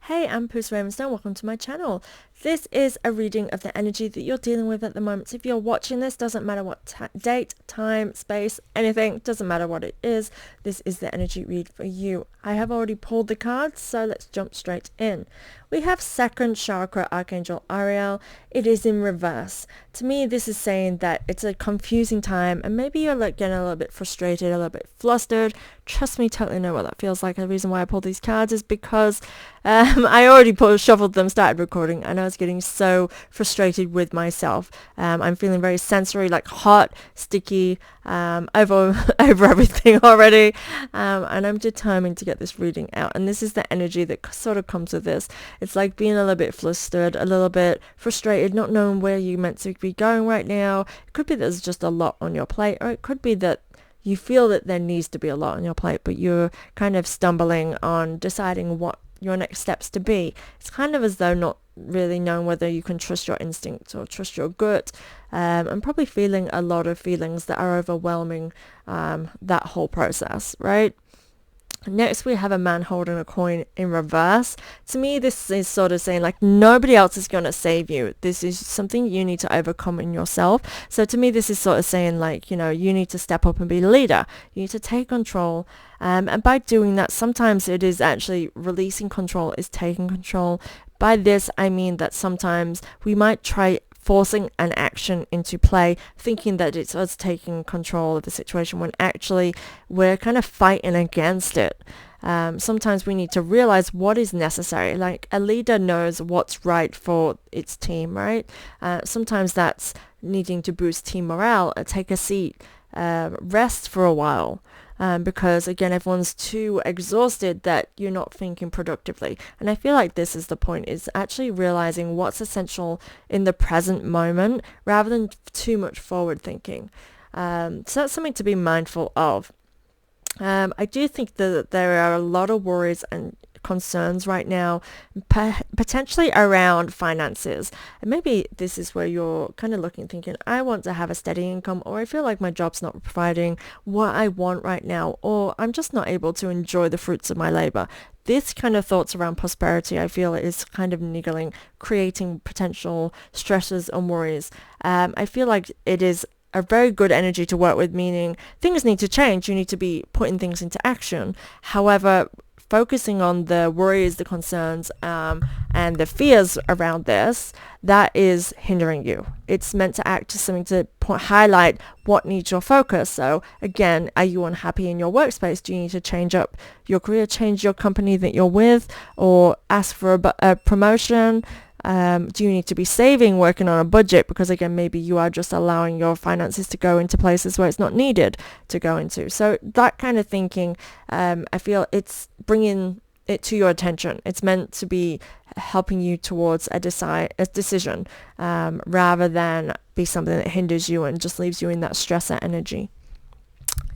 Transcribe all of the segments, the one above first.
Hey, I'm Puss Ravenstone. Welcome to my channel. This is a reading of the energy that you're dealing with at the moment. So if you're watching this, doesn't matter what date, time, space, anything, doesn't matter what it is. This is the energy read for you. I have already pulled the cards, so let's jump straight in. We have second chakra Archangel Ariel. It is in reverse. To me, this is saying that it's a confusing time and maybe you're getting a little bit frustrated, a little bit flustered. Trust me, totally know what that feels like. The reason why I pulled these cards is because I already shuffled them, started recording, and I was getting so frustrated with myself. I'm feeling very sensory, like hot, sticky, over everything already, and I'm determined to get this reading out. And this is the energy that sort of comes with this. It's like being a little bit flustered, a little bit frustrated, not knowing where you're meant to be going right now. It could be there's just a lot on your plate, or it could be that you feel that there needs to be a lot on your plate, but you're kind of stumbling on deciding what your next steps to be. It's kind of as though not really knowing whether you can trust your instincts or trust your gut, and probably feeling a lot of feelings that are overwhelming that whole process, right? Next, we have a man holding a coin in reverse. To me, this is sort of saying like nobody else is going to save you. This is something you need to overcome in yourself. So to me, this is sort of saying like, you need to step up and be the leader. You need to take control. And by doing that, sometimes it is actually releasing control, is taking control. By this, I mean that sometimes we might try forcing an action into play, thinking that it's us taking control of the situation when actually we're kind of fighting against it. Sometimes we need to realize what is necessary. Like a leader knows what's right for its team, right? Sometimes that's needing to boost team morale, take a seat, rest for a while. Because again, everyone's too exhausted that you're not thinking productively. And I feel like this is the point, is actually realizing what's essential in the present moment rather than too much forward thinking. So that's something to be mindful of. I do think that there are a lot of worries and concerns right now, potentially around finances. And maybe this is where you're kind of looking, thinking, I want to have a steady income, or I feel like my job's not providing what I want right now, or I'm just not able to enjoy the fruits of my labor. This kind of thoughts around prosperity, I feel, is kind of niggling, creating potential stresses and worries. I feel like it is a very good energy to work with, meaning things need to change. You need to be putting things into action. However, focusing on the worries, the concerns, and the fears around this, that is hindering you. It's meant to act as something to highlight what needs your focus. So again, are you unhappy in your workspace? Do you need to change up your career, change your company that you're with, or ask for a promotion? Do you need to be saving, working on a budget? Because again, maybe you are just allowing your finances to go into places where it's not needed to go into. So that kind of thinking, I feel it's bringing it to your attention. It's meant to be helping you towards a decision, rather than be something that hinders you and just leaves you in that stressor energy.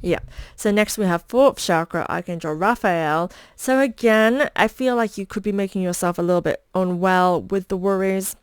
Yeah. So next we have fourth chakra, Archangel Raphael. So again, I feel like you could be making yourself a little bit unwell with the worries.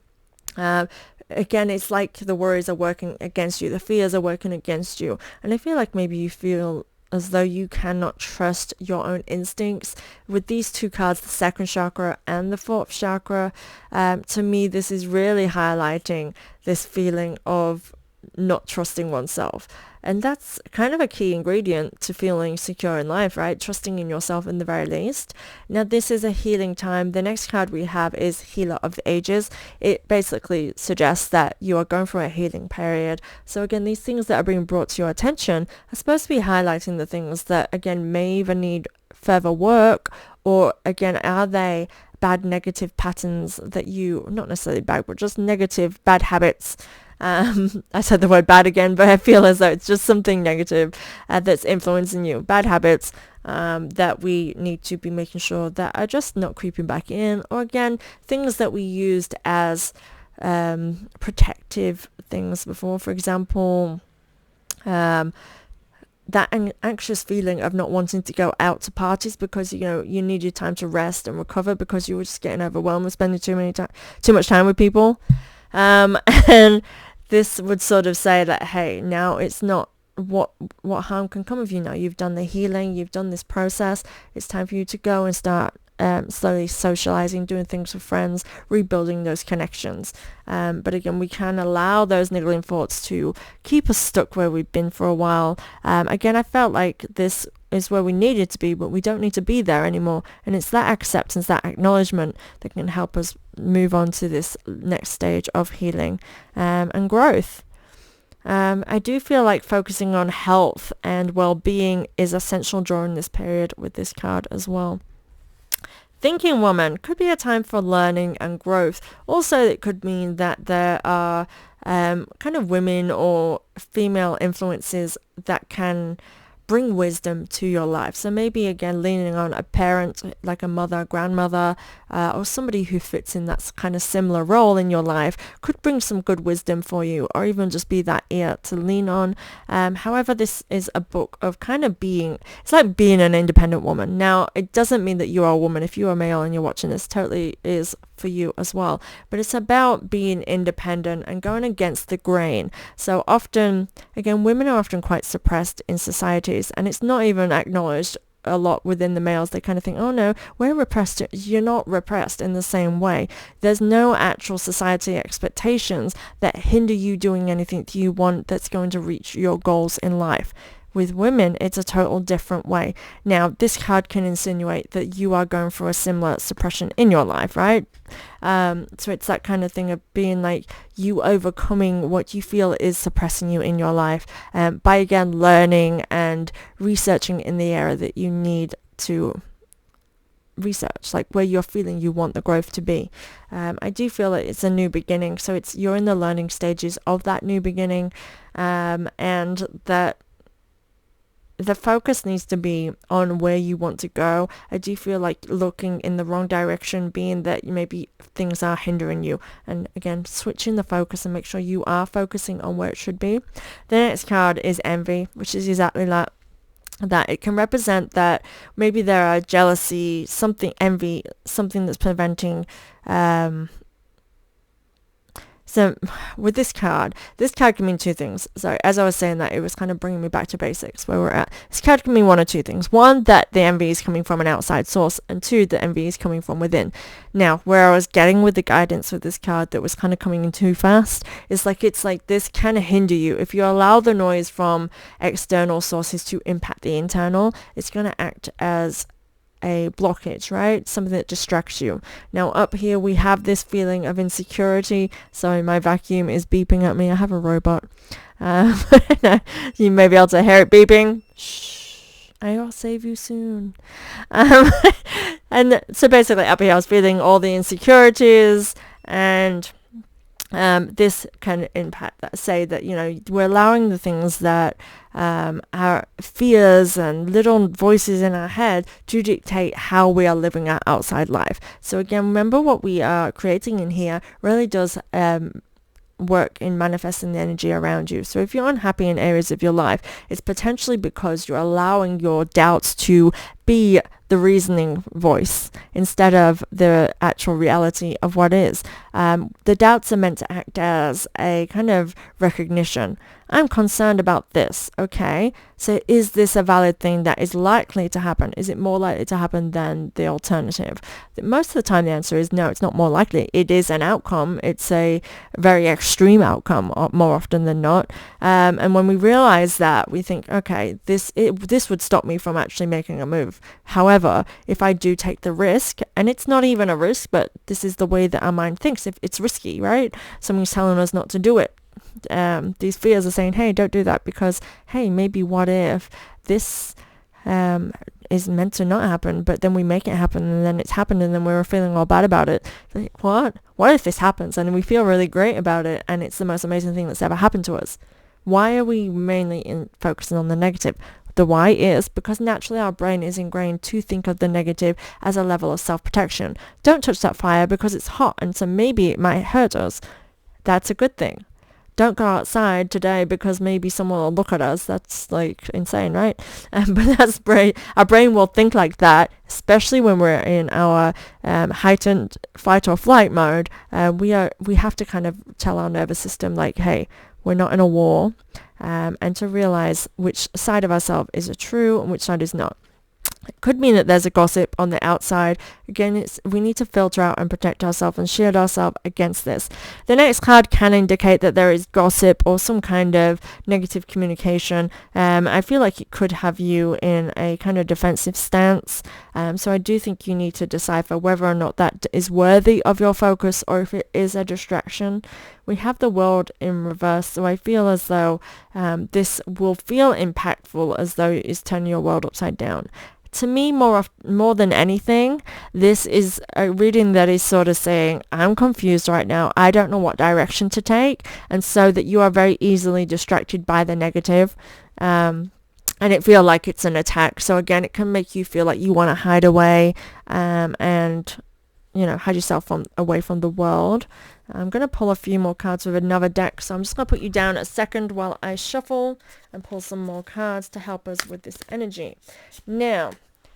Again, it's like the worries are working against you. The fears are working against you. And I feel like maybe you feel as though you cannot trust your own instincts. With these two cards, the second chakra and the fourth chakra, to me, this is really highlighting this feeling of not trusting oneself. And that's kind of a key ingredient to feeling secure in life, right? Trusting in yourself in the very least. Now, this is a healing time. The next card we have is Healer of the Ages. It basically suggests that you are going through a healing period. So again, these things that are being brought to your attention are supposed to be highlighting the things that, again, may even need further work, or again, are they bad negative patterns that you, not necessarily bad, but just negative bad habits. I said the word bad again, but I feel as though it's just something negative that's influencing you. Bad habits that we need to be making sure that are just not creeping back in, or again, things that we used as protective things before. For example, that anxious feeling of not wanting to go out to parties because you need your time to rest and recover because you were just getting overwhelmed with spending too much time with people. And this would sort of say that, hey, now it's not what harm can come of you now. You've done the healing, you've done this process. It's time for you to go and start slowly socializing, doing things with friends, rebuilding those connections. But again, we can allow those niggling thoughts to keep us stuck where we've been for a while. Again, I felt like this is where we needed to be, but we don't need to be there anymore. And it's that acceptance, that acknowledgement that can help us move on to this next stage of healing and growth. I do feel like focusing on health and well-being is essential during this period with this card as well. Thinking woman could be a time for learning and growth. Also, it could mean that there are kind of women or female influences that can bring wisdom to your life. So maybe again leaning on a parent like a mother, grandmother, or somebody who fits in that kind of similar role in your life could bring some good wisdom for you, or even just be that ear to lean on. However, this is a book of kind of it's like being an independent woman. Now, it doesn't mean that you are a woman. If you are male and you're watching this, totally is for you as well. But it's about being independent and going against the grain. So often, again, women are often quite suppressed in societies, and it's not even acknowledged a lot within the males. They kind of think, oh no, we're repressed. You're not repressed in the same way. There's no actual society expectations that hinder you doing anything that you want that's going to reach your goals in life. With women, it's a total different way. Now, this card can insinuate that you are going through a similar suppression in your life, right? So it's that kind of thing of being like you overcoming what you feel is suppressing you in your life by, again, learning and researching in the area that you need to research, like where you're feeling you want the growth to be. I do feel that it's a new beginning. So you're in the learning stages of that new beginning, and that the focus needs to be on where you want to go. I do feel like looking in the wrong direction, being that maybe things are hindering you. And again, switching the focus and make sure you are focusing on where it should be. The next card is envy, which is exactly that. That it can represent that maybe there are jealousy, envy, something that's preventing So with this card can mean two things. So as I was saying that, it was kind of bringing me back to basics where we're at. This card can mean one or two things. One, that the envy is coming from an outside source, and two, the envy is coming from within. Now, where I was getting with the guidance with this card that was kind of coming in too fast, is like it's like this can hinder you. If you allow the noise from external sources to impact the internal, it's going to act as a blockage, right? Something that distracts you. Now up here we have this feeling of insecurity. Sorry, my vacuum is beeping at me. I have a robot. You may be able to hear it beeping. Shh, I'll save you soon. And so basically up here I was feeling all the insecurities, and this can impact that, say that, you know, we're allowing the things that our fears and little voices in our head to dictate how we are living our outside life. So again, remember what we are creating in here really does work in manifesting the energy around you. So if you're unhappy in areas of your life, it's potentially because you're allowing your doubts to be the reasoning voice instead of the actual reality of what is. The doubts are meant to act as a kind of recognition. I'm concerned about this. Okay, so is this a valid thing that is likely to happen? Is it more likely to happen than the alternative? Most of the time the answer is no, it's not more likely. It is an outcome. It's a very extreme outcome more often than not. And when we realize that, we think, okay, this would stop me from actually making a move. However, if I do take the risk, and it's not even a risk, but this is the way that our mind thinks, if it's risky, right? Somebody's telling us not to do it. These fears are saying, hey, don't do that, because, hey, maybe what if this is meant to not happen, but then we make it happen, and then it's happened, and then we're feeling all bad about it. Like, what if this happens? And we feel really great about it, and it's the most amazing thing that's ever happened to us. Why are we mainly focusing on the negative? The why is because naturally our brain is ingrained to think of the negative as a level of self-protection. Don't touch that fire because it's hot, and so maybe it might hurt us. That's a good thing. Don't go outside today because maybe someone will look at us. That's like insane, right? But that's brain. Our brain will think like that, especially when we're in our heightened fight or flight mode. We have to kind of tell our nervous system like, hey, we're not in a war, and to realize which side of ourselves is true and which side is not. It could mean that there's a gossip on the outside. Again, we need to filter out and protect ourselves and shield ourselves against this. The next card can indicate that there is gossip or some kind of negative communication. I feel like it could have you in a kind of defensive stance. So I do think you need to decipher whether or not that is worthy of your focus or if it is a distraction. We have the world in reverse, so I feel as though this will feel impactful, as though it is turning your world upside down. To me, more than anything, this is a reading that is sort of saying, I'm confused right now. I don't know what direction to take. And so that you are very easily distracted by the negative. And it feel like it's an attack. So again, it can make you feel like you want to hide away and, hide yourself away from the world. I'm going to pull a few more cards with another deck, so I'm just going to put you down a second while I shuffle and pull some more cards to help us with this energy. Now,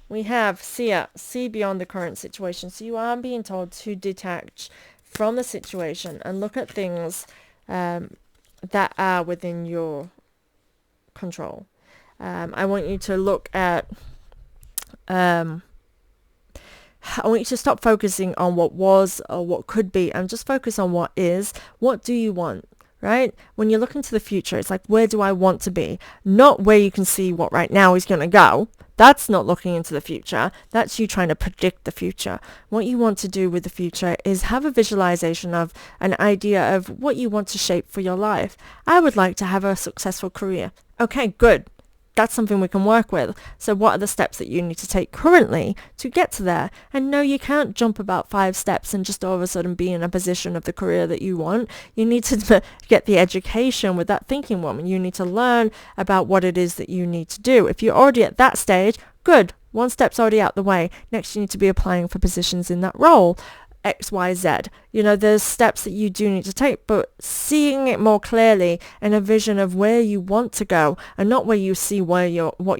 we have Seer, see beyond the current situation. So you are being told to detach from the situation and look at things that are within your control. I want you to look at... I want you to stop focusing on what was or what could be and just focus on what is. What do you want, right? When you look into the future, it's like, where do I want to be? Not where you can see what right now is going to go. That's not looking into the future. That's you trying to predict the future. What you want to do with the future is have a visualization of an idea of what you want to shape for your life. I would like to have a successful career. Okay, good. That's something we can work with. So what are the steps that you need to take currently to get to there? And no, you can't jump about 5 steps and just all of a sudden be in a position of the career that you want. You need to get the education with that thinking woman. You need to learn about what it is that you need to do. If you're already at that stage, good. 1 step's already out the way. Next, you need to be applying for positions in that role. X, Y, Z. There's steps that you do need to take, but seeing it more clearly and a vision of where you want to go and not where you see what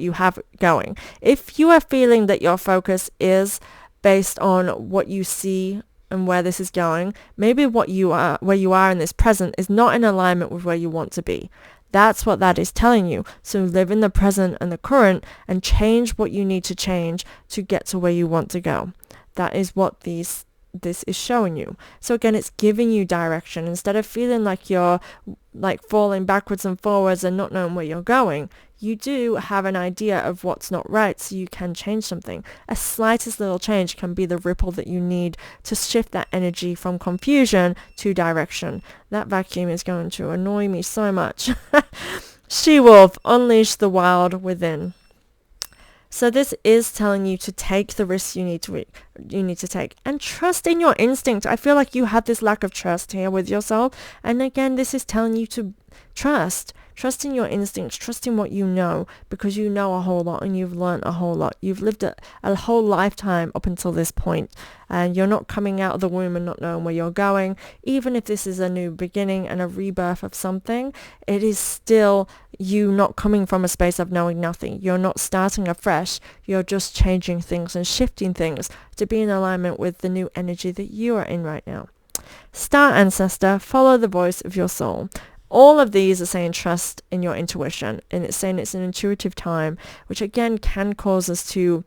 you have going. If you are feeling that your focus is based on what you see and where this is going, maybe where you are in this present is not in alignment with where you want to be. That's what that is telling you. So live in the present and the current and change what you need to change to get to where you want to go. That is what this is showing you. So again, it's giving you direction. Instead of feeling like you're like falling backwards and forwards and not knowing where you're going, you do have an idea of what's not right, so you can change something. A slightest little change can be the ripple that you need to shift that energy from confusion to direction. That vacuum is going to annoy me so much. She-wolf, unleash the wild within. So this is telling you to take the risks you need to take and trust in your instinct. I feel like you have this lack of trust here with yourself. And again, this is telling you to trust in your instincts, trust in what you know, because you know a whole lot and you've learned a whole lot. You've lived a whole lifetime up until this point, and you're not coming out of the womb and not knowing where you're going. Even if this is a new beginning and a rebirth of something, it is still you not coming from a space of knowing nothing. You're not starting afresh. You're just changing things and shifting things to be in alignment with the new energy that you are in right now. Star Ancestor, follow the voice of your soul. All of these are saying trust in your intuition, and it's saying it's an intuitive time, which again can cause us to,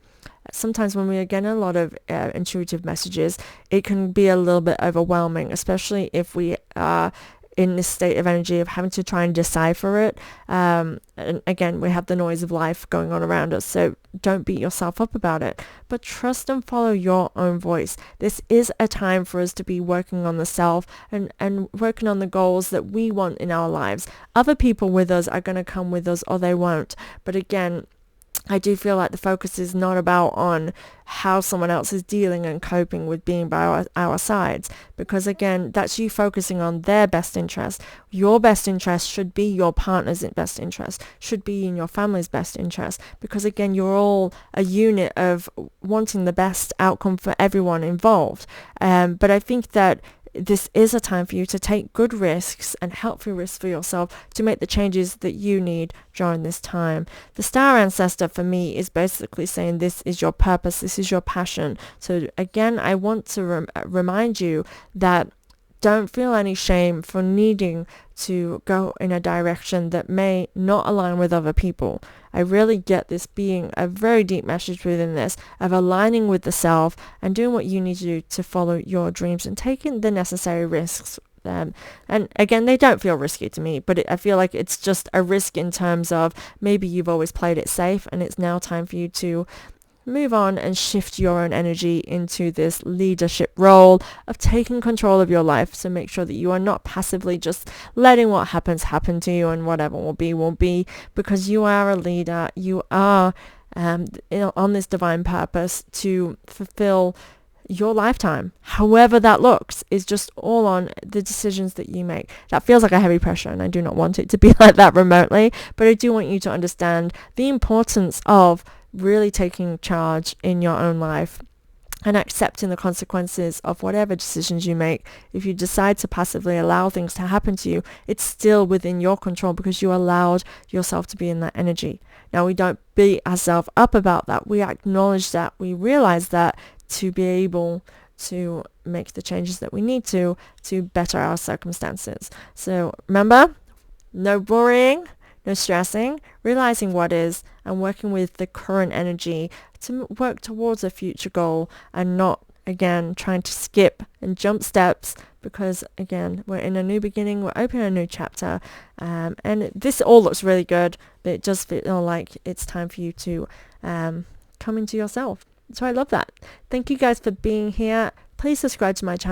sometimes when we are getting a lot of intuitive messages, it can be a little bit overwhelming, especially if we are in this state of energy of having to try and decipher it. And again, we have the noise of life going on around us, so don't beat yourself up about it, but trust and follow your own voice. This is a time for us to be working on the self and working on the goals that we want in our lives. Other people with us are going to come with us or they won't. But again, I do feel like the focus is not about on how someone else is dealing and coping with being by our sides, because again, that's you focusing on their best interest. Your best interest should be your partner's best interest, should be in your family's best interest, because again, you're all a unit of wanting the best outcome for everyone involved. But I think that this is a time for you to take good risks and healthy risks for yourself to make the changes that you need during this time. The Star Ancestor for me is basically saying this is your purpose, this is your passion. So again, I want to remind you that don't feel any shame for needing to go in a direction that may not align with other people. I really get this being a very deep message within this of aligning with the self and doing what you need to do to follow your dreams and taking the necessary risks. And again, they don't feel risky to me, but I feel like it's just a risk in terms of maybe you've always played it safe and it's now time for you to move on and shift your own energy into this leadership role of taking control of your life. So make sure that you are not passively just letting what happens happen to you, and whatever will be, because you are a leader. You are on this divine purpose to fulfill your lifetime. However that looks is just all on the decisions that you make. That feels like a heavy pressure, and I do not want it to be like that remotely, but I do want you to understand the importance of really taking charge in your own life and accepting the consequences of whatever decisions you make. If you decide to passively allow things to happen to you, it's still within your control because you allowed yourself to be in that energy. Now, we don't beat ourselves up about that. We acknowledge that, we realize that, to be able to make the changes that we need to better our circumstances. So remember, no worrying, no stressing, realizing what is and working with the current energy to work towards a future goal, and not, again, trying to skip and jump steps, because, again, we're in a new beginning, we're opening a new chapter, and this all looks really good, but it does feel like it's time for you to come into yourself. So I love that. Thank you guys for being here. Please subscribe to my channel